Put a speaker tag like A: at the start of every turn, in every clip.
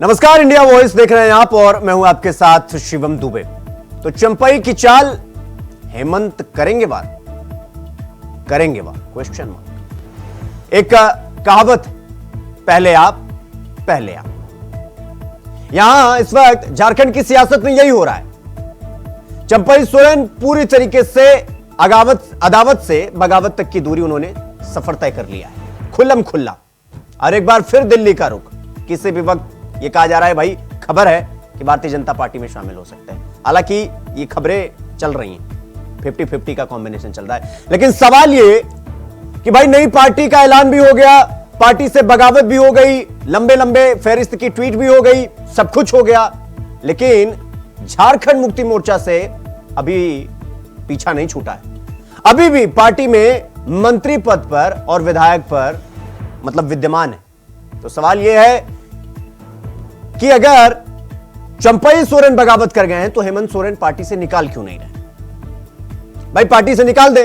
A: नमस्कार, India voice देख रहे हैं आप और मैं हूं आपके साथ शिवम दुबे। तो चंपई की चाल, हेमंत करेंगे बात, क्वेश्चन मार्क। एक कहावत, पहले आप। यहां इस वक्त झारखंड की सियासत में यही हो रहा है। चंपई सोरेन पूरी तरीके से अदावत से बगावत तक की दूरी उन्होंने सफर तय कर लिया है, खुल्लम खुल्ला। और एक बार फिर दिल्ली का रुख। किसी भी वक्त यह कहा जा रहा है, भाई खबर है कि भारतीय जनता पार्टी में शामिल हो सकते हैं। हालांकि ये खबरें चल रही हैं, 50-50 का कॉम्बिनेशन चल रहा है। लेकिन सवाल ये कि भाई नई पार्टी का ऐलान भी हो गया, पार्टी से बगावत भी हो गई, लंबे लंबे फेहरिस्त की ट्वीट भी हो गई, सब कुछ हो गया। लेकिन झारखंड मुक्ति मोर्चा से अभी पीछा नहीं छूटा है। अभी भी पार्टी में मंत्री पद पर और विधायक पर मतलब विद्यमान है। तो सवाल यह है कि अगर चंपई सोरेन बगावत कर गए हैं तो हेमंत सोरेन पार्टी से निकाल क्यों नहीं रहे? भाई पार्टी से निकाल दे।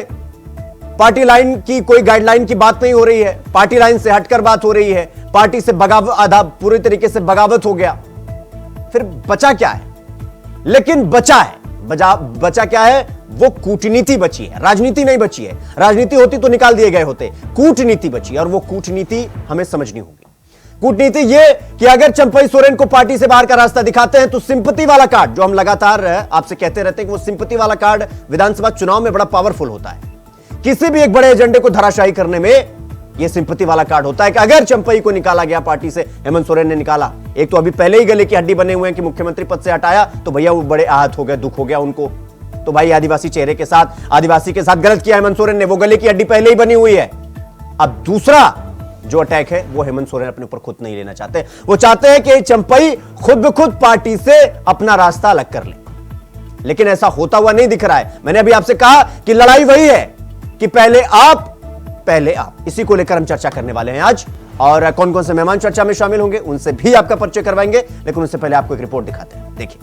A: पार्टी लाइन की कोई गाइडलाइन की बात नहीं हो रही है, पार्टी लाइन से हटकर बात हो रही है, पार्टी से पूरी तरीके से बगावत हो गया। फिर बचा क्या है? लेकिन बचा क्या है? वो कूटनीति बची है, राजनीति नहीं बची है। राजनीति होती तो निकाल दिए गए होते, कूटनीति बची, और वो कूटनीति हमें समझनी होगी। कूटनीति ये कि अगर चंपई सोरेन को पार्टी से बाहर का रास्ता दिखाते हैं तो सिंपैथी वाला कार्ड, जो हम लगातार आपसे कहते रहते हैं कि वो सिंपैथी वाला कार्ड विधानसभा चुनाव में बड़ा पावरफुल होता है। किसी भी एक बड़े एजेंडे को धराशायी करने में यह सिंपैथी वाला कार्ड होता है कि अगर चंपई को निकाला गया पार्टी से, हेमंत सोरेन ने निकाला, एक तो अभी पहले ही गले की हड्डी बने हुए हैं कि मुख्यमंत्री पद से हटाया, तो भैया वो बड़े आहत हो गए, दुख हो गया उनको। तो भाई आदिवासी चेहरे के साथ, आदिवासी के साथ गलत किया हेमंत सोरेन ने, वो गले की हड्डी पहले ही बनी हुई है। अब दूसरा जो अटैक है वो हेमंत सोरेन अपने ऊपर खुद नहीं लेना चाहते। वो चाहते हैं कि चंपई खुद ब खुद पार्टी से अपना रास्ता अलग कर ले। लेकिन ऐसा होता हुआ नहीं दिख रहा है। मैंने अभी आपसे कहा कि लड़ाई वही है कि पहले आप। इसी को लेकर हम चर्चा करने वाले हैं आज। और कौन कौन से मेहमान चर्चा में शामिल होंगे उनसे भी आपका परिचय करवाएंगे। लेकिन उससे पहले आपको एक रिपोर्ट दिखाते हैं, देखिए।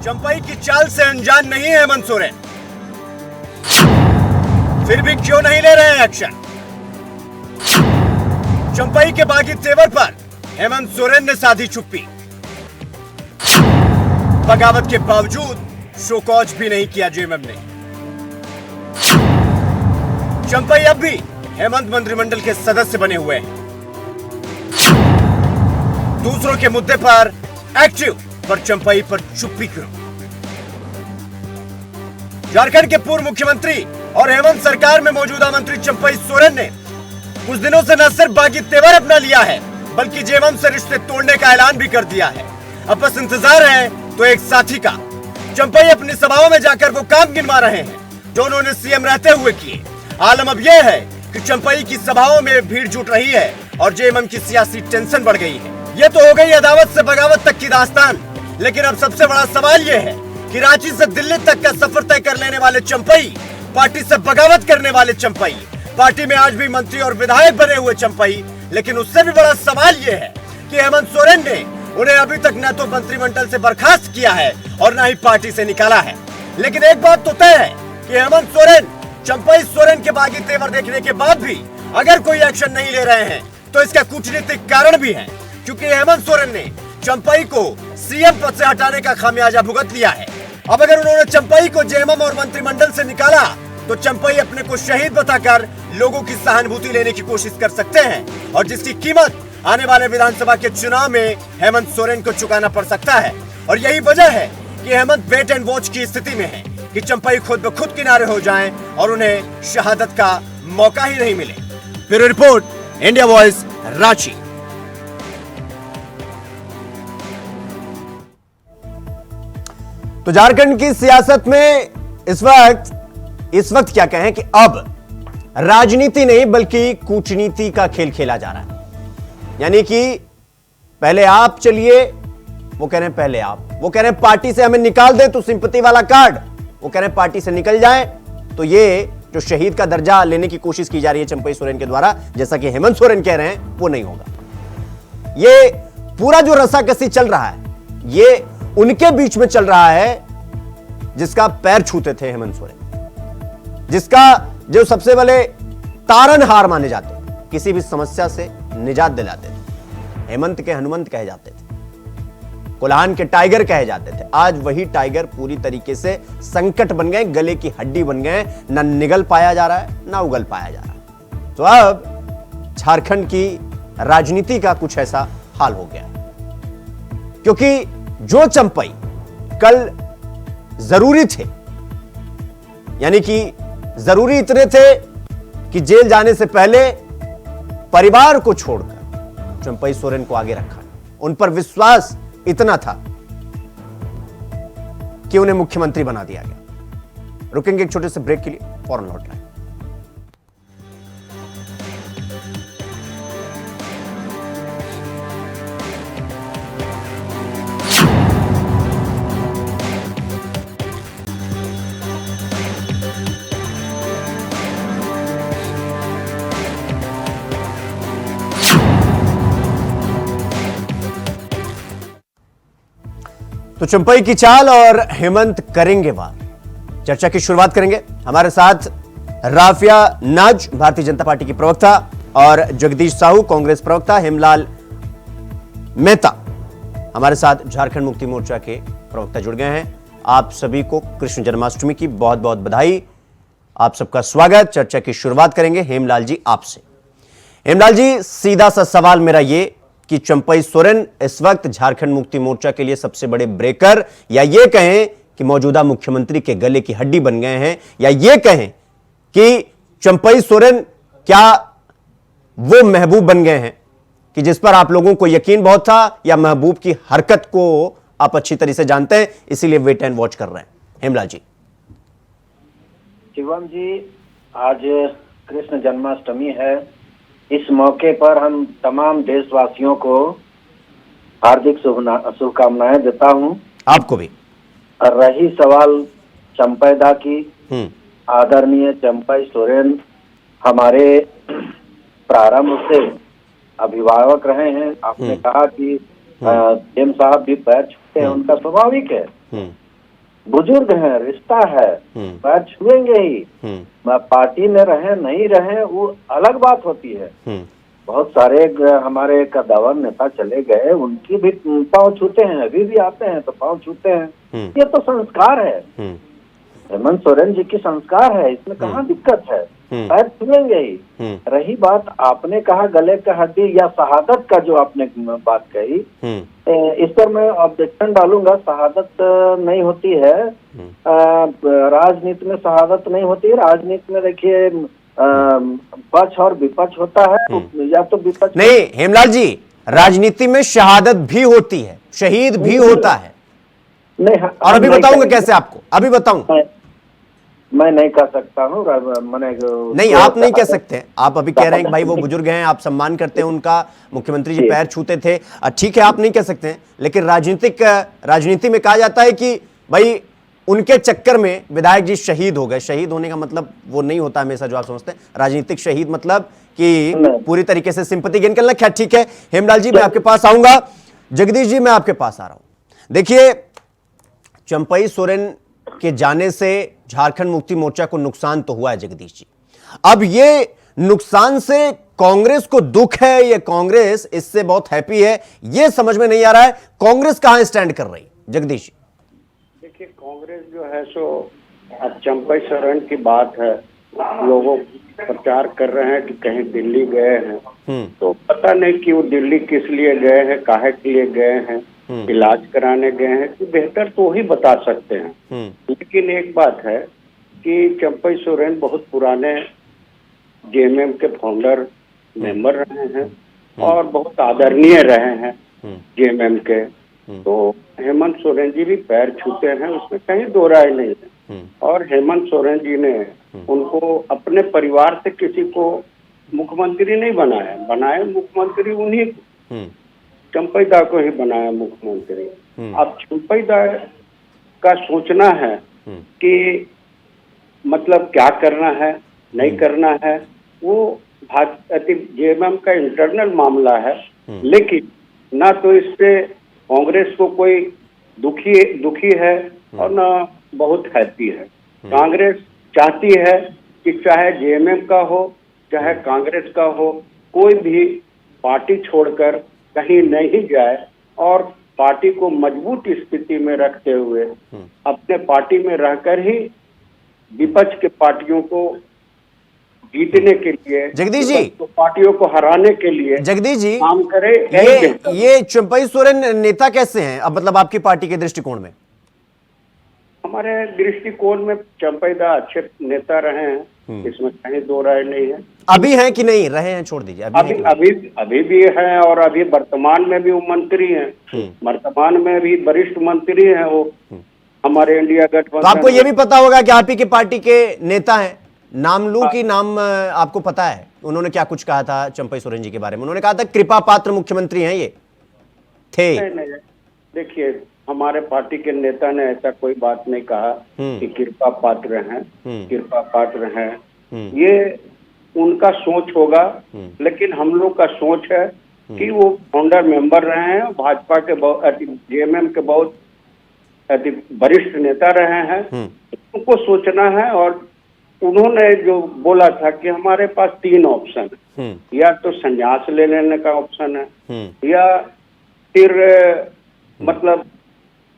A: चंपई की चाल से अनजान नहीं है हेमंत सोरेन, फिर भी क्यों नहीं ले रहे हैं एक्शन? चंपई के बागी तेवर पर हेमंत सोरेन ने साधी चुप्पी। बगावत के बावजूद शोकॉज भी नहीं किया जेएमएम ने। चंपई अब भी हेमंत मंत्रिमंडल के सदस्य बने हुए हैं। दूसरों के मुद्दे पर एक्टिव, पर चंपई पर चुप्पी क्यों? झारखंड के पूर्व मुख्यमंत्री और हेमंत सरकार में मौजूदा मंत्री चंपई सोरेन ने कुछ दिनों से न सिर्फ बागी तेवर अपना लिया है, बल्कि जेएमएम से रिश्ते तोड़ने का ऐलान भी कर दिया है। अब बस इंतजार है तो एक साथी का। चंपई अपनी सभाओं में जाकर वो काम गिनवा रहे हैं जो उन्होंने सीएम रहते हुए किए। आलम अब यह है कि चंपई की सभाओं में भीड़ जुट रही है और जेएमएम की सियासी टेंशन बढ़ गई है। ये तो हो गई अदावत से बगावत तक की दास्तान। लेकिन अब सबसे बड़ा सवाल यह है कि रांची से दिल्ली तक का सफर तय कर लेने वाले चंपई, पार्टी से बगावत करने वाले चंपई, पार्टी में आज भी मंत्री और विधायक बने हुए चंपई। लेकिन उससे भी बड़ा सवाल यह है कि हेमंत सोरेन ने उन्हें अभी तक न तो मंत्रिमंडल से बर्खास्त किया है और न ही पार्टी से निकाला है। लेकिन एक बात तो तय है कि हेमंत सोरेन चंपई सोरेन के बागी तेवर देखने के बाद भी अगर कोई एक्शन नहीं ले रहे हैं तो इसका कूटनीतिक कारण भी है, क्योंकि हेमंत सोरेन ने चंपई को सीएम पद से हटाने का खामियाजा भुगत लिया है। अब अगर उन्होंने चंपई को जेएमएम और मंत्रिमंडल से निकाला तो चंपई अपने को शहीद बताकर लोगों की सहानुभूति लेने की कोशिश कर सकते हैं, और जिसकी कीमत आने वाले विधानसभा के चुनाव में हेमंत सोरेन को चुकाना पड़ सकता है। और यही वजह है कि हेमंत वेट एंड वॉच की स्थिति में है कि चंपई खुद ब खुद किनारे हो जाएं और उन्हें शहादत का मौका ही नहीं मिले। Bureau report, India voice, Ranchi. तो झारखंड की सियासत में इस वक्त क्या कहें कि अब राजनीति नहीं बल्कि कूटनीति का खेल खेला जा रहा है। यानी कि पहले आप चलिए, वो कह रहे हैं पहले आप, वो कह रहे हैं पार्टी से हमें निकाल दे तो सिंपैथी वाला कार्ड, वो कह रहे हैं पार्टी से निकल जाए तो ये जो शहीद का दर्जा लेने की कोशिश की जा रही है चंपई सोरेन के द्वारा, जैसा कि हेमंत सोरेन कह रहे हैं, वो नहीं होगा। ये पूरा जो रस्साकसी चल रहा है ये उनके बीच में चल रहा है जिसका पैर छूते थे हेमंत सोरेन, जिसका जो सबसे बड़े तारनहार माने जाते, किसी भी समस्या से निजात दिलाते थे। हेमंत के हनुमंत कहे जाते थे, कोल्हान के टाइगर कहे जाते थे। आज वही टाइगर पूरी तरीके से संकट बन गए, गले की हड्डी बन गए, ना निगल पाया जा रहा है ना उगल पाया जा रहा है। तो अब झारखंड की राजनीति का कुछ ऐसा हाल हो गया, क्योंकि जो चंपई कल जरूरी थे, यानी कि जरूरी इतने थे कि जेल जाने से पहले परिवार को छोड़कर चंपई सोरेन को आगे रखा, उन पर विश्वास इतना था कि उन्हें मुख्यमंत्री बना दिया गया। रुकेंगे एक छोटे से ब्रेक के लिए, फौरन लौट रहे हैं। तो चंपई की चाल और हेमंत करेंगे वार, चर्चा की शुरुआत करेंगे। हमारे साथ राफिया नाज भारतीय जनता पार्टी की प्रवक्ता और जगदीश साहू कांग्रेस प्रवक्ता, हेमलाल मेहता हमारे साथ झारखंड मुक्ति मोर्चा के प्रवक्ता जुड़ गए हैं। आप सभी को कृष्ण जन्माष्टमी की बहुत बहुत बधाई, आप सबका स्वागत। चर्चा की शुरुआत करेंगे हेमलाल जी आपसे। हेमलाल जी, सीधा सा सवाल मेरा ये कि चंपई सोरेन इस वक्त झारखंड मुक्ति मोर्चा के लिए सबसे बड़े ब्रेकर, या ये कहें कि मौजूदा मुख्यमंत्री के गले की हड्डी बन गए हैं, या ये कहें कि चंपई सोरेन क्या वो महबूब बन गए हैं कि जिस पर आप लोगों को यकीन बहुत था, या महबूब की हरकत को आप अच्छी तरह से जानते हैं इसीलिए वेट एंड वॉच कर रहे हैं? हेमलाल जी।
B: शिवम जी, आज कृष्ण जन्माष्टमी है। इस मौके पर हम तमाम देशवासियों को हार्दिक शुभकामनाएं देता हूं।
A: आपको भी।
B: रही सवाल चंपैदा की, आदरणीय चंपई सोरेन हमारे प्रारंभ से अभिभावक रहे हैं। आपने कहा कि एम साहब भी पैर छूते हैं, उनका स्वाभाविक है, बुजुर्ग हैं, रिश्ता है, पैर छुएंगे ही। पार्टी में रहे नहीं रहे वो अलग बात होती है। बहुत सारे हमारे कद्दावर नेता चले गए, उनकी भी पांव छूते हैं, अभी भी आते हैं तो पांव छूते हैं। ये तो संस्कार है, हेमंत सोरेन जी की संस्कार है, इसमें कहाँ दिक्कत है, पैर छुएंगे ही। रही बात आपने कहा गले का हड्डी या शहादत का, जो आपने बात कही, इस पर मैं ऑब्जेक्शन डालूंगा। शहादत नहीं होती है, राजनीति में शहादत नहीं होती है। राजनीति में देखिए पक्ष और विपक्ष होता है, या तो विपक्ष
A: नहीं। हेमलाल जी, राजनीति में शहादत भी होती है, शहीद भी होता है।
B: नहीं,
A: और अभी बताऊंगा कैसे आपको, अभी बताऊंगा।
B: मैं नहीं कह सकता हूँ, मैंने
A: नहीं, आप नहीं कह सकते। आप अभी कह रहे हैं कि भाई वो बुजुर्ग हैं, आप सम्मान करते हैं उनका, मुख्यमंत्री जी पैर छूते थे, ठीक है, आप नहीं कह सकते हैं। लेकिन राजनीति में कहा जाता है कि भाई उनके चक्कर में विधायक जी शहीद हो गए। शहीद होने का मतलब वो नहीं होता हमेशा जो आप समझते हैं। राजनीतिक शहीद मतलब कि पूरी तरीके से सिंपैथी गेन करना। क्या, ठीक है। हेमलाल जी, मैं आपके पास आऊंगा। जगदीश जी, मैं आपके पास आ रहा हूं। देखिए, चंपई सोरेन के जाने से झारखंड मुक्ति मोर्चा को नुकसान तो हुआ है जगदीश जी। अब ये नुकसान से कांग्रेस को दुख है या कांग्रेस इससे बहुत हैप्पी है, ये समझ में नहीं आ रहा है। कांग्रेस कहां स्टैंड कर रही? जगदीश जी।
C: देखिए, कांग्रेस जो है सो अब चंपई सोरेन की बात है, लोगों प्रचार कर रहे हैं कि कहीं दिल्ली गए हैं, तो पता नहीं कि वो दिल्ली किस लिए गए हैं, काहे के लिए गए हैं, इलाज कराने गए हैं, कि बेहतर तो ही बता सकते हैं। लेकिन एक बात है कि चंपई सोरेन बहुत पुराने जेएमएम के फाउंडर मेंबर रहे हैं और बहुत आदरणीय रहे हैं जेएमएम के। तो हेमंत सोरेन जी भी पैर छूते हैं, उसमें कहीं दो राय नहीं है। और हेमंत सोरेन जी ने उनको अपने परिवार से किसी को मुख्यमंत्री नहीं बनाया मुख्यमंत्री उन्हीं चंपैदा को ही बनाया मुख्यमंत्री। अब चंपैदा का सोचना है कि मतलब क्या करना है, नहीं करना है, वो जेएमएम का इंटरनल मामला है। लेकिन ना तो इससे कांग्रेस को कोई दुखी है और ना बहुत हैप्पी है। कांग्रेस चाहती है कि चाहे जेएमएम का हो चाहे कांग्रेस का हो, कोई भी पार्टी छोड़कर कहीं नहीं जाए और पार्टी को मजबूत स्थिति में रखते हुए अपने पार्टी में रहकर ही विपक्ष के पार्टियों को जीतने के लिए,
A: जगदीश जी,
C: तो पार्टियों को हराने के लिए
A: जगदीश जी
C: काम करे।
A: ये चंपई सोरेन नेता कैसे हैं अब, मतलब आपकी पार्टी के दृष्टिकोण में?
C: हमारे दृष्टिकोण में चंपईदा अच्छे नेता रहे हैं, इसमें कहीं दो राय नहीं है।
A: अभी हैं कि नहीं रहे हैं, छोड़ दीजिए,
C: अभी भी हैं और अभी वर्तमान में भी वो मंत्री हैं, वर्तमान में भी वरिष्ठ मंत्री हैं वो हमारे इंडिया गठबंधन।
A: तो आपको ये भी पता होगा कि आप ही की पार्टी के नेता हैं, नाम लूं कि नाम आपको पता है उन्होंने क्या कुछ कहा था चंपई सोरेन जी के बारे में? उन्होंने कहा था कृपा पात्र मुख्यमंत्री हैं ये थे।
C: नहीं, देखिए हमारे पार्टी के नेता ने ऐसा कोई बात नहीं कहा कि कृपा पात्र हैं, कृपा पात्र हैं, ये उनका सोच होगा। लेकिन हम लोग का सोच है कि वो फाउंडर मेंबर रहे हैं, भाजपा के जेएमएम के बहुत वरिष्ठ नेता रहे हैं, उनको सोचना है। और उन्होंने जो बोला था कि हमारे पास 3 ऑप्शन है, या तो संन्यास ले लेने का ऑप्शन है, या फिर मतलब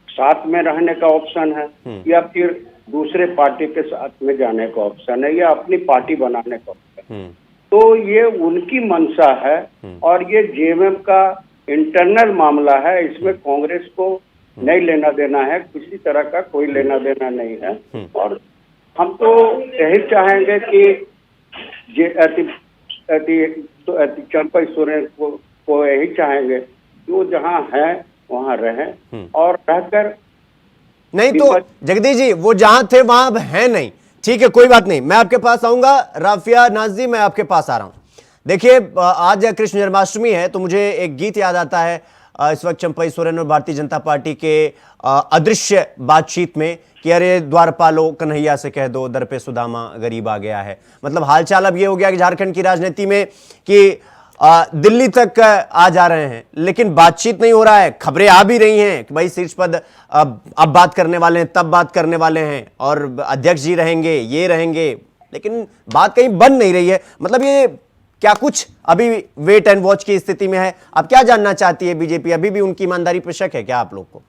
C: साथ में रहने का ऑप्शन है, या फिर दूसरे पार्टी के साथ में जाने का ऑप्शन है, या अपनी पार्टी बनाने का ऑप्शन। तो ये उनकी मंशा है और ये जेएमएम का इंटरनल मामला है, इसमें कांग्रेस को नहीं लेना देना है, किसी तरह का कोई लेना देना नहीं है। और हम तो यही चाहेंगे कि चंपई सोरेन को यही चाहेंगे कि वो जहाँ है वहाँ रहे और रहकर।
A: नहीं तो जगदीश जी वो जहां थे वहां अब है नहीं, ठीक है, कोई बात नहीं, मैं आपके पास आऊंगा। राफिया नाज जी, मैं आपके पास आ रहा हूं। देखिए आज कृष्ण जन्माष्टमी है तो मुझे एक गीत याद आता है इस वक्त चंपई सोरेन और भारतीय जनता पार्टी के अदृश्य बातचीत में कि अरे द्वारपालो कन्हैया से कह दो दर पे सुदामा गरीब आ गया है। मतलब हालचाल अब ये हो गया कि झारखंड की राजनीति में कि दिल्ली तक आ जा रहे हैं लेकिन बातचीत नहीं हो रहा है। खबरें आ भी रही हैं कि भाई शीर्ष पद अब बात करने वाले हैं, तब बात करने वाले हैं और अध्यक्ष जी रहेंगे, ये रहेंगे, लेकिन बात कहीं बन नहीं रही है। मतलब ये क्या कुछ अभी वेट एंड वॉच की स्थिति में है? आप क्या जानना चाहती है बीजेपी? अभी भी उनकी ईमानदारी पर शक है क्या आप लोग को?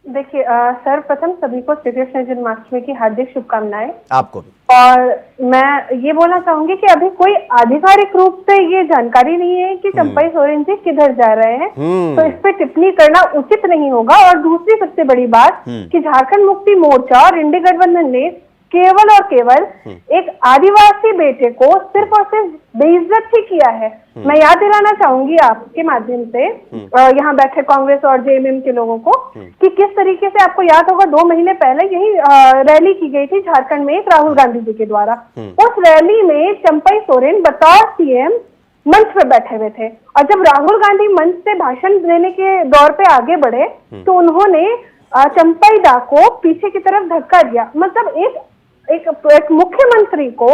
D: देखिए सर्वप्रथम सभी को श्री कृष्ण जन्माष्टमी की हार्दिक शुभकामनाएं
A: आपको।
D: और मैं ये बोलना चाहूंगी कि अभी कोई आधिकारिक रूप से ये जानकारी नहीं है कि चंपई सोरेन जी किधर जा रहे हैं, तो इस पे टिप्पणी करना उचित नहीं होगा। और दूसरी सबसे बड़ी बात कि झारखंड मुक्ति मोर्चा और इंडी गठबंधन ने केवल और केवल एक आदिवासी बेटे को सिर्फ और सिर्फ बेइज्जत ही किया है। मैं याद दिलाना चाहूंगी आपके माध्यम से यहाँ बैठे कांग्रेस और जेएमएम के लोगों को कि किस तरीके से, आपको याद होगा 2 महीने पहले यही रैली की गई थी झारखंड में एक राहुल गांधी जी के द्वारा। उस रैली में चंपई सोरेन बतौर सीएम मंच पर बैठे हुए थे और जब राहुल गांधी मंच से भाषण देने के दौर पे आगे बढ़े तो उन्होंने चंपई दा को पीछे की तरफ धक्का दिया। मतलब एक मुख्यमंत्री को,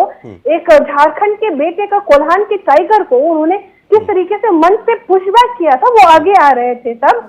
D: एक झारखंड के बेटे का, कोल्हान के टाइगर को उन्होंने किस तरीके से मंच पे पुशबैक किया था, वो आगे आ रहे थे तब।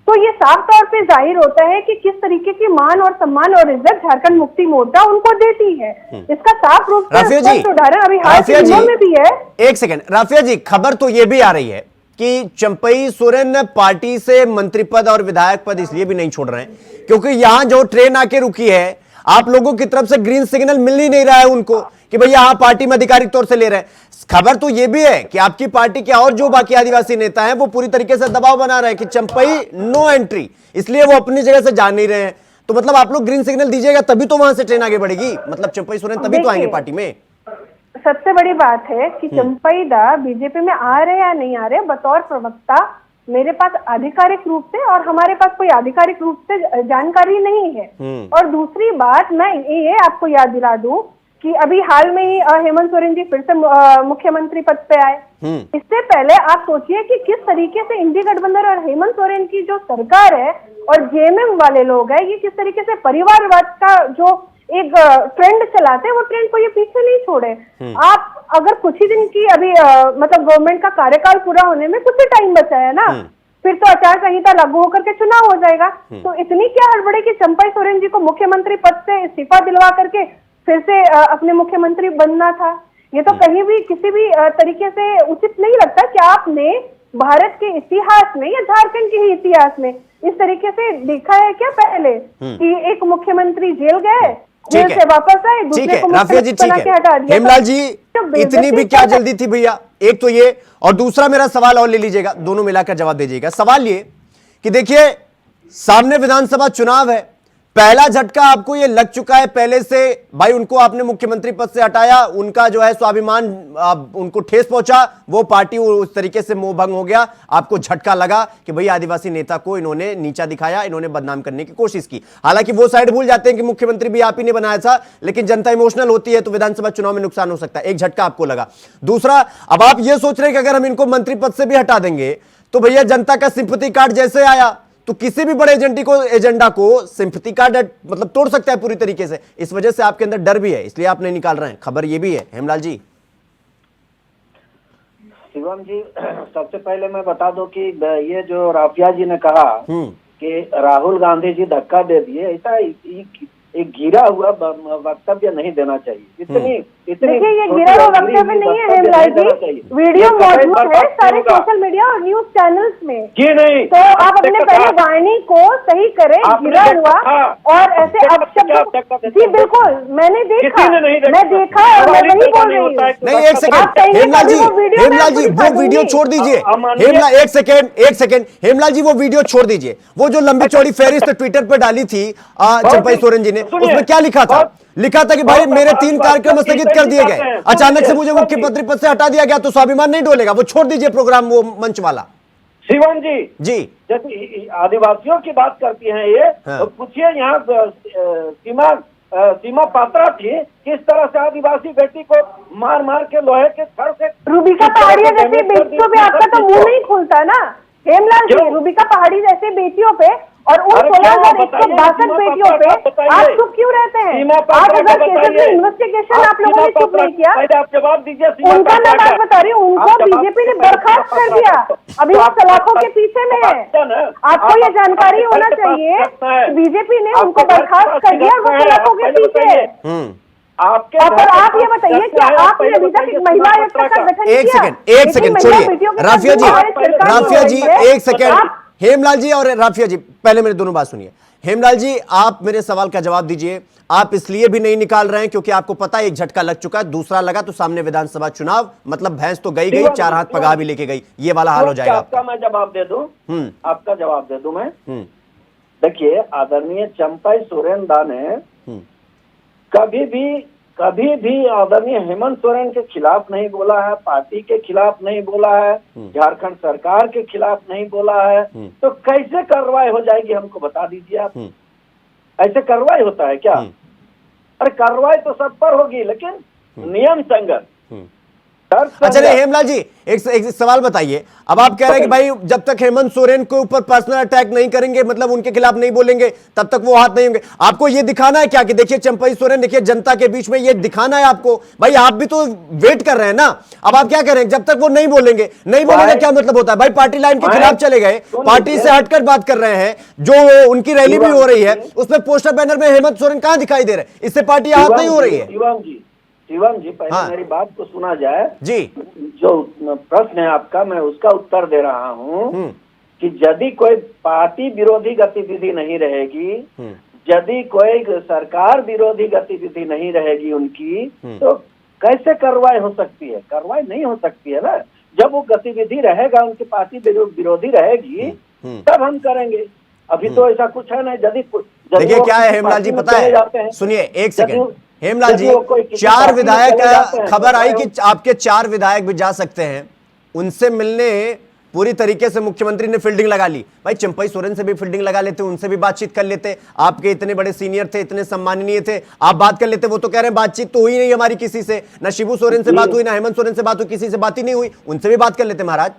D: तो ये साफ तौर पे जाहिर होता है कि किस तरीके की मान और सम्मान और इज्जत झारखंड मुक्ति मोर्चा उनको देती है। इसका साफ रूप से उदाहरण अभी हाल के दिनों में भी है।
A: एक सेकंड राफिया जी, खबर तो ये भी आ रही है कि चंपई सोरेन पार्टी से मंत्री पद और विधायक पद इसलिए भी नहीं छोड़ रहे हैं क्योंकि यहां जो ट्रेन आके रुकी है आप लोगों की तरफ से ग्रीन सिग्नल मिल ही नहीं रहा है उनको कि भैया आप पार्टी में आधिकारिक तौर से ले रहे हैं। खबर तो यह भी है कि आपकी पार्टी के और जो बाकी आदिवासी नेता हैं वो पूरी तरीके से दबाव बना रहे हैं कि चंपई नो एंट्री, इसलिए वो अपनी जगह से जा नहीं रहे हैं। तो मतलब आप लोग ग्रीन सिग्नल दीजिएगा तभी तो वहां से ट्रेन आगे बढ़ेगी, मतलब चंपई सोरेन तभी तो आएंगे पार्टी में।
D: सबसे बड़ी बात है कि चंपई दा बीजेपी में आ रहे या नहीं आ रहे, बतौर प्रवक्ता मेरे पास आधिकारिक रूप से और हमारे पास कोई आधिकारिक रूप से जानकारी नहीं है। और दूसरी बात मैं ये आपको याद दिला दूं कि अभी हाल में ही हेमंत सोरेन जी फिर से मुख्यमंत्री पद पे आए। इससे पहले आप सोचिए कि किस तरीके से इंडी गठबंधन और हेमंत सोरेन की जो सरकार है और जेएमएम वाले लोग हैं, ये किस तरीके से परिवारवाद का जो एक ट्रेंड चलाते हैं, वो ट्रेंड को ये पीछे नहीं छोड़े। आप अगर कुछ ही दिन की अभी मतलब गवर्नमेंट का कार्यकाल पूरा होने में कुछ ही टाइम बचा है ना, फिर तो आचार संहिता लागू होकर के चुनाव हो जाएगा। तो इतनी क्या हड़बड़ी कि चंपई सोरेन जी को मुख्यमंत्री पद से इस्तीफा दिलवा करके फिर से अपने मुख्यमंत्री बनना था? ये तो कहीं भी किसी भी तरीके से उचित नहीं लगता कि आपने भारत के इतिहास में या झारखंड के ही इतिहास में इस तरीके से देखा है क्या पहले कि एक मुख्यमंत्री जेल गए, जेल से वापस आए, दूसरे को
A: राफिया जी ठीक है। हेमलाल जी इतनी भी क्या जल्दी थी भैया, एक तो ये, और दूसरा मेरा सवाल और ले लीजिएगा, दोनों मिलाकर जवाब दीजिएगा। सवाल ये कि देखिए सामने विधानसभा चुनाव है, पहला झटका आपको ये लग चुका है पहले से, भाई उनको आपने मुख्यमंत्री पद से हटाया, उनका जो है स्वाभिमान उनको ठेस पहुंचा, वो पार्टी उस तरीके से मोह भंग हो गया, आपको झटका लगा कि भाई आदिवासी नेता को इन्होंने नीचा दिखाया, इन्होंने बदनाम करने की कोशिश की। हालांकि वो साइड भूल जाते हैं कि मुख्यमंत्री भी आप ही ने बनाया था, लेकिन जनता इमोशनल होती है तो विधानसभा चुनाव में नुकसान हो सकता है। एक झटका आपको लगा। दूसरा, अब आप ये सोच रहे हैं कि अगर हम इनको मंत्री पद से भी हटा देंगे तो भैया जनता का सिंपैथी कार्ड जैसे आया तो किसी भी बड़े एजेंडा को सिंपैथी कार्ड मतलब तोड़ सकता है पूरी तरीके से। इस वजह से आपके अंदर डर भी है, इसलिए आप नहीं निकाल रहे हैं। खबर ये भी है हेमलाल जी।
B: शिवम जी, सबसे पहले मैं बता दूं कि ये जो राफिया जी ने कहा कि राहुल गांधी जी धक्का दे दिए, ऐसा एक गिरा हुआ वक्तव्य नहीं देना चाहिए।
D: देखिए ये गिरा हुआ वक्तव्य नहीं है हेमलाल जी, वीडियो मौजूद है सारे सोशल मीडिया और न्यूज चैनल्स में।
B: जी नहीं,
D: तो आप अपने पहले वाणी को सही करें, गिरा हुआ और ऐसे अपशब्द। जी बिल्कुल, मैंने देखा, मैं देखा और मैं वही बोल रही हूँ।
A: नहीं एक सेकंड हेमलाल जी, हेमलाल जी वो वीडियो छोड़ दीजिए। हेमलाल एक सेकंड हेमलाल जी वो वीडियो छोड़ दीजिए। वो जो लंबी चौड़ी फहरिस्त ट्विटर पर डाली थी चंपई सोरेन जी ने, उसमें क्या लिखा था? लिखा था कि भाई मेरे 3 कार्यक्रम स्थगित कर दिए गए, अचानक से मुझे मुख्यमंत्री पद से हटा दिया गया तो स्वाभिमान नहीं डोलेगा। वो छोड़ दीजिए प्रोग्राम, वो मंच वाला।
B: शिवम जी जैसे आदिवासियों की बात करती हैं ये, तो पूछिए यहाँ सीमा पात्रा थी, किस तरह से आदिवासी बेटी को मार मार के लोहे के छड़ से।
D: रूबिका पहाड़िया जैसी बेटियों पे आपका तो मुंह नहीं खुलता ना हेमलाल जी। रूबिका पहाड़ी जैसे बेटियों पे और उन 16,162 बेटियों पे आप चुप क्यों रहते हैं? 8,000 केसेस में इन्वेस्टिगेशन आप लोगों ने चुप नहीं किया।
B: आप जवाब दीजिए।
D: उनका मैं बात बता रही हूँ, उनको बीजेपी ने बर्खास्त कर दिया, अभी वो सलाखों के पीछे में है। आपको ये जानकारी होना चाहिए, बीजेपी ने उनको बर्खास्त कर दिया, वो सलाखों के पीछे है। आपके और आप ये बताइए क्या आपने अभी तक एक महिला आयोग का गठन किया?
A: एक सेकंड छोड़िए राफिया जी एक सेकंड। हेमलाल जी और राफिया जी पहले मेरी दोनों बात सुनिए। हेमलाल जी आप मेरे सवाल का जवाब दीजिए। आप इसलिए भी नहीं निकाल रहे हैं क्योंकि आपको पता है एक झटका लग चुका है, दूसरा लगा तो सामने विधानसभा चुनाव, मतलब भैंस तो गई 4 हाथ पगार भी लेके गई, ये वाला हाल हो जाएगा।
B: आपका मैं जवाब दे दूं, आपका जवाब दे दूं मैं। देखिए आदरणीय चंपई सोरेन दा ने कभी भी आदरणीय हेमंत सोरेन के खिलाफ नहीं बोला है, पार्टी के खिलाफ नहीं बोला है, झारखंड सरकार के खिलाफ नहीं बोला है, तो कैसे कार्रवाई हो जाएगी हमको बता दीजिए आप। ऐसे कार्रवाई होता है क्या? अरे कार्रवाई तो सब पर होगी लेकिन नियम संगत।
A: अच्छा नहीं हेमलाल जी एक सवाल बताइए। अब आप कह रहे हैं कि भाई जब तक हेमंत सोरेन के ऊपर पर्सनल अटैक नहीं करेंगे, मतलब उनके खिलाफ नहीं बोलेंगे, तब तक वो हाथ नहीं होंगे। आपको ये दिखाना है क्या कि देखिए चंपई सोरेन, देखिए जनता के बीच में ये दिखाना है आपको, भाई आप भी तो वेट कर रहे हैं ना। अब आप क्या कह रहे हैं जब तक वो नहीं बोलेंगे क्या मतलब होता है? भाई पार्टी लाइन के खिलाफ चले गए, पार्टी से हटकर बात कर रहे हैं, जो उनकी रैली भी हो रही है उसमें पोस्टर बैनर में हेमंत सोरेन कहां दिखाई दे रहे हैं? इससे पार्टी हाथ नहीं हो रही है।
B: शिवम जी पहले मेरी बात को सुना जाए
A: जी। जो
B: प्रश्न है आपका मैं उसका उत्तर दे रहा हूँ कि यदि कोई पार्टी विरोधी गतिविधि नहीं रहेगी, यदि कोई सरकार विरोधी गतिविधि नहीं रहेगी उनकी, तो कैसे कार्रवाई हो सकती है? कार्रवाई नहीं हो सकती है ना। जब वो गतिविधि रहेगा, उनकी पार्टी विरोधी रहेगी, तब हम करेंगे। अभी तो ऐसा कुछ है ना। यदि
A: देखिए क्या है हेमलाल जी पता है, सुनिए एक सेकंड हेमलाल जी, 4 विधायक, खबर आई कि आपके 4 विधायक भी जा सकते हैं उनसे मिलने। पूरी तरीके से मुख्यमंत्री ने फील्डिंग लगा ली। भाई चंपई सोरेन से भी फील्डिंग लगा लेते, उनसे भी बातचीत कर लेते। आपके इतने बड़े सीनियर थे, इतने सम्माननीय थे, आप बात कर लेते। वो तो कह रहे हैं बातचीत तो हुई नहीं हमारी किसी से, ना शिबू सोरेन से बात हुई, ना हेमंत सोरेन से बात हुई, किसी से बात ही नहीं हुई, उनसे भी बात कर लेते। महाराज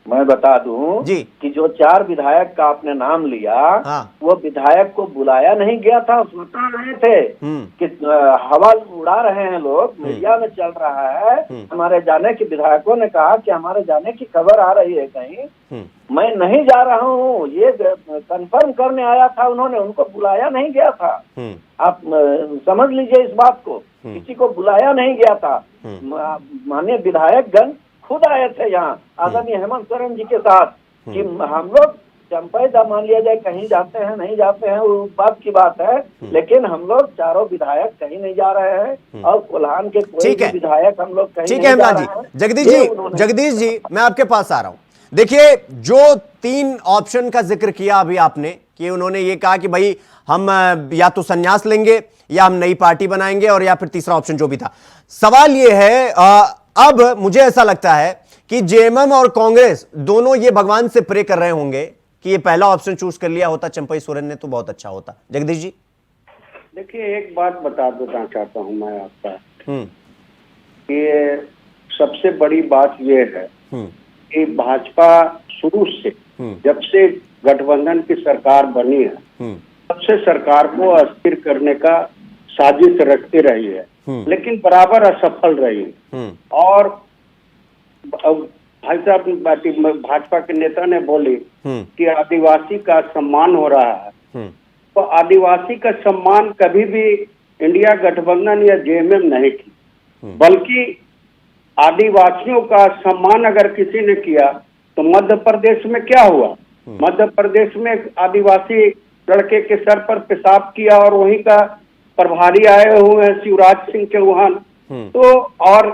B: मैं बता दूं जी कि जो 4 विधायक का आपने नाम लिया, वो विधायक को बुलाया नहीं गया था, बता रहे थे कि हवा उड़ा रहे हैं लोग, मीडिया में चल रहा है। हमारे जाने के विधायकों ने कहा कि हमारे जाने की खबर आ रही है कहीं, मैं नहीं जा रहा हूँ, ये कंफर्म करने आया था उन्होंने, उनको बुलाया नहीं गया था। आप समझ लीजिए इस बात को, किसी को बुलाया नहीं गया था। माननीय विधायक गण खुद आए थे यहाँ आदरणीय हेमंत सोरेन जी के साथ कि हम लोग चंपैदा मान लिया जाए कहीं जाते हैं नहीं जाते हैं वो बात की बात है, लेकिन हम लोग चारों विधायक कहीं नहीं जा रहे हैं और कोल्हान के कोई भी विधायक हम लोग कहीं नहीं जा रहे हैं।
A: जगदीश जी मैं आपके पास आ रहा हूं। देखिए जो 3 ऑप्शन का जिक्र किया अभी आपने कि उन्होंने ये कहा कि भाई हम या तो संन्यास लेंगे या हम नई पार्टी बनाएंगे और या फिर तीसरा ऑप्शन जो भी था। सवाल ये है अब मुझे ऐसा लगता है कि जेएमएम और कांग्रेस दोनों ये भगवान से प्रे कर रहे होंगे कि ये पहला ऑप्शन चूज कर लिया होता चंपई सोरेन ने तो बहुत अच्छा होता। जगदीश जी
C: देखिए एक बात बता देना चाहता हूं मैं आपका कि सबसे बड़ी बात ये है कि भाजपा शुरू से जब से गठबंधन की सरकार बनी है तब से सरकार को अस्थिर करने का साजिश रखती रही है, लेकिन बराबर असफल रही है। और भाई साहब भाजपा के नेता ने बोली कि आदिवासी का सम्मान हो रहा है, तो आदिवासी का सम्मान कभी भी इंडिया गठबंधन या जेएमएम नहीं की, बल्कि आदिवासियों का सम्मान अगर किसी ने किया तो मध्य प्रदेश में क्या हुआ? मध्य प्रदेश में आदिवासी लड़के के सर पर पेशाब किया और वहीं का प्रभारी आए हुए हैं शिवराज सिंह चौहान। तो और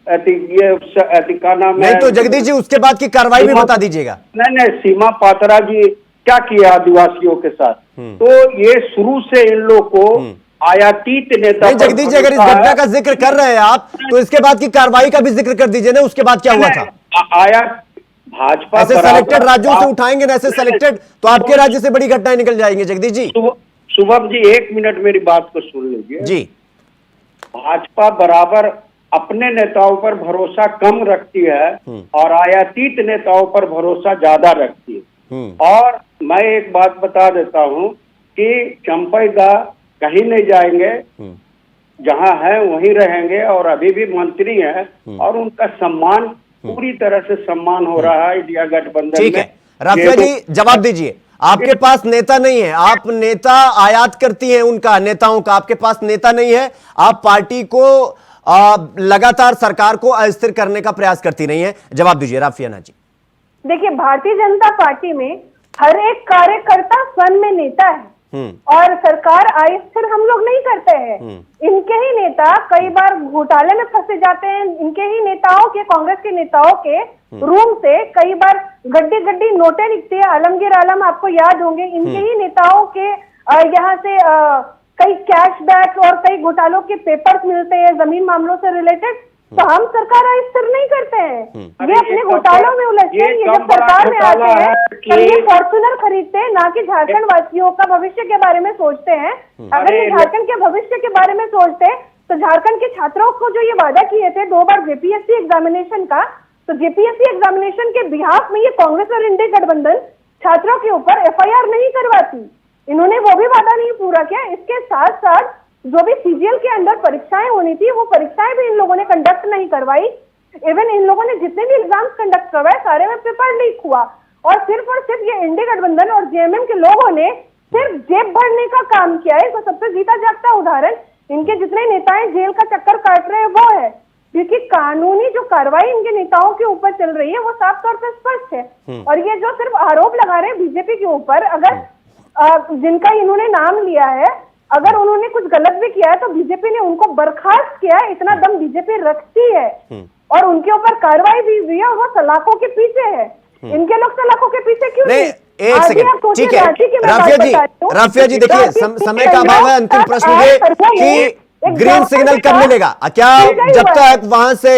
C: ये का नाम
A: नहीं तो जगदीश जी उसके बाद की कार्रवाई भी बता दीजिएगा।
C: नहीं सीमा पात्रा जी क्या किया आदिवासियों के साथ। तो ये शुरू से इन लोग को आयातीत नेता।
A: जगदीश जी अगर इस घटना का जिक्र कर रहे हैं आप तो इसके बाद की कार्रवाई का भी जिक्र कर दीजिए ना, उसके बाद क्या हुआ था?
C: भाजपा
A: ऐसे सेलेक्टेड राज्यों से उठाएंगे ना, ऐसे सेलेक्टेड तो आपके राज्य से बड़ी घटनाएं निकल जाएंगी। जगदीश जी
C: शुभम जी 1 मिनट मेरी बात को सुन लीजिए
A: जी।
C: भाजपा बराबर अपने नेताओं पर भरोसा कम रखती है और आयातीत नेताओं पर भरोसा ज्यादा रखती है। और मैं एक बात बता देता हूं कि चंपैदा कहीं नहीं जाएंगे, जहां है वहीं रहेंगे और अभी भी मंत्री हैं और उनका सम्मान पूरी तरह से सम्मान हो रहा है इंडिया गठबंधन।
A: ठीक है राफिया जी जवाब दीजिए। आपके पास नेता नहीं है, आप नेता आयात करती हैं उनका नेताओं का, आपके पास नेता नहीं है, आप पार्टी को लगातार सरकार को अस्थिर करने का प्रयास करती रही हैं। जवाब दीजिए राफियाना जी।
D: देखिए भारतीय जनता पार्टी में हर एक कार्यकर्ता स्वयं में नेता है और सरकार अस्थिर हम लोग नहीं करते हैं। इनके ही नेता कई बार घोटाले में फंसे जाते हैं, इनके ही नेताओं के कांग्रेस के नेताओं के रूम से कई बार गड्डी गड्डी नोटें निकलती है। आलमगीर आलम आपको याद होंगे, इनके ही नेताओं के यहाँ से कई कैशबैक और कई घोटालों के पेपर्स मिलते हैं जमीन मामलों से रिलेटेड। तो हम सरकार अस्थिर नहीं करते हैं, ये अपने घोटालों में उलझते हैं। ये जब सरकार में आते हैं तब ये फॉर्च्यूनर खरीदते हैं, ना कि झारखंड वासियों का भविष्य के बारे में सोचते हैं। अगर ये झारखंड के भविष्य के बारे में सोचते तो झारखंड के छात्रों को जो ये वादा किए थे 2 बार जेपीएससी एग्जामिनेशन का, तो जेपीएससी एग्जामिनेशन के बिहाफ में ये कांग्रेस और इंडिया गठबंधन छात्रों के ऊपर एफआईआर नहीं करवाती। इन्होंने वो भी वादा नहीं पूरा किया। इसके साथ साथ जो भी सीजीएल के अंदर परीक्षाएं होनी थी वो परीक्षाएं भी इन लोगों ने कंडक्ट नहीं करवाई। इवन इन लोगों ने जितने भी एग्जाम्स कंडक्ट करवाए सारे में पेपर लीक हुआ और सिर्फ ये इंडिया गठबंधन और जेएमएम के लोगों ने सिर्फ जेब भरने का काम किया है। तो सबसे जीता जागता उदाहरण इनके जितने नेताएं जेल का चक्कर काट रहे हैं वो है, क्योंकि कानूनी जो कार्रवाई इनके नेताओं के ऊपर चल रही है वो साफ तौर पर स्पष्ट है। और ये जो सिर्फ आरोप लगा रहे हैं बीजेपी के ऊपर, अगर जिनका इन्होंने नाम लिया है अगर उन्होंने कुछ गलत भी किया है तो बीजेपी ने उनको बर्खास्त किया है। इतना दम बीजेपी रखती है और उनके ऊपर कार्रवाई भी हुई है और वो सलाखों के पीछे है। इनके लोग सलाखों के पीछे क्यों नहीं?
A: एक सेकंड ठीक है राफिया जी देखिए समय का अभाव है। अंतिम प्रश्न ये कि ग्रीन सिग्नल कब मिलेगा? क्या जब तक वहां से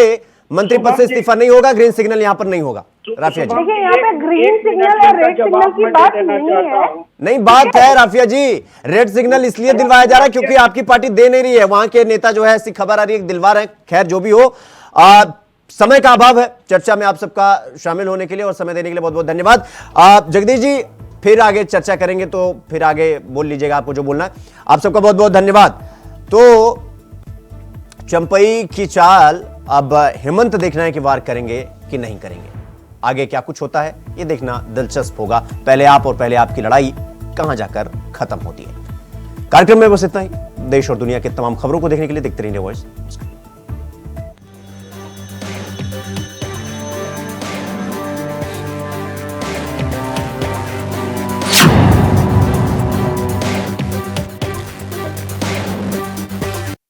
A: मंत्री पद से इस्तीफा नहीं होगा ग्रीन सिग्नल यहाँ पर नहीं होगा? राफिया जी
D: देखिए यहाँ पे ग्रीन सिग्नल और रेड सिग्नल की बात नहीं है।
A: नहीं बात है राफिया जी, रेड सिग्नल इसलिए दिलवाया जा रहा है क्योंकि आपकी पार्टी दे नहीं रही है। वहां के नेता जो है ऐसी खबर आ रही है दिलवा रहे हैं। खैर जो भी हो समय का अभाव है। चर्चा में आप सबका शामिल होने के लिए और समय देने के लिए बहुत बहुत धन्यवाद। जगदीश जी फिर आगे चर्चा करेंगे तो फिर आगे बोल लीजिएगा आपको जो बोलना है। आप सबका बहुत बहुत धन्यवाद। तो चंपई की चाल अब हेमंत देखना है कि वार करेंगे कि नहीं करेंगे। आगे क्या कुछ होता है ये देखना दिलचस्प होगा। पहले आप और पहले आपकी लड़ाई कहां जाकर खत्म होती है। कार्यक्रम में बस इतना ही। देश और दुनिया की तमाम खबरों को देखने के लिए देखते रहिए वॉइस।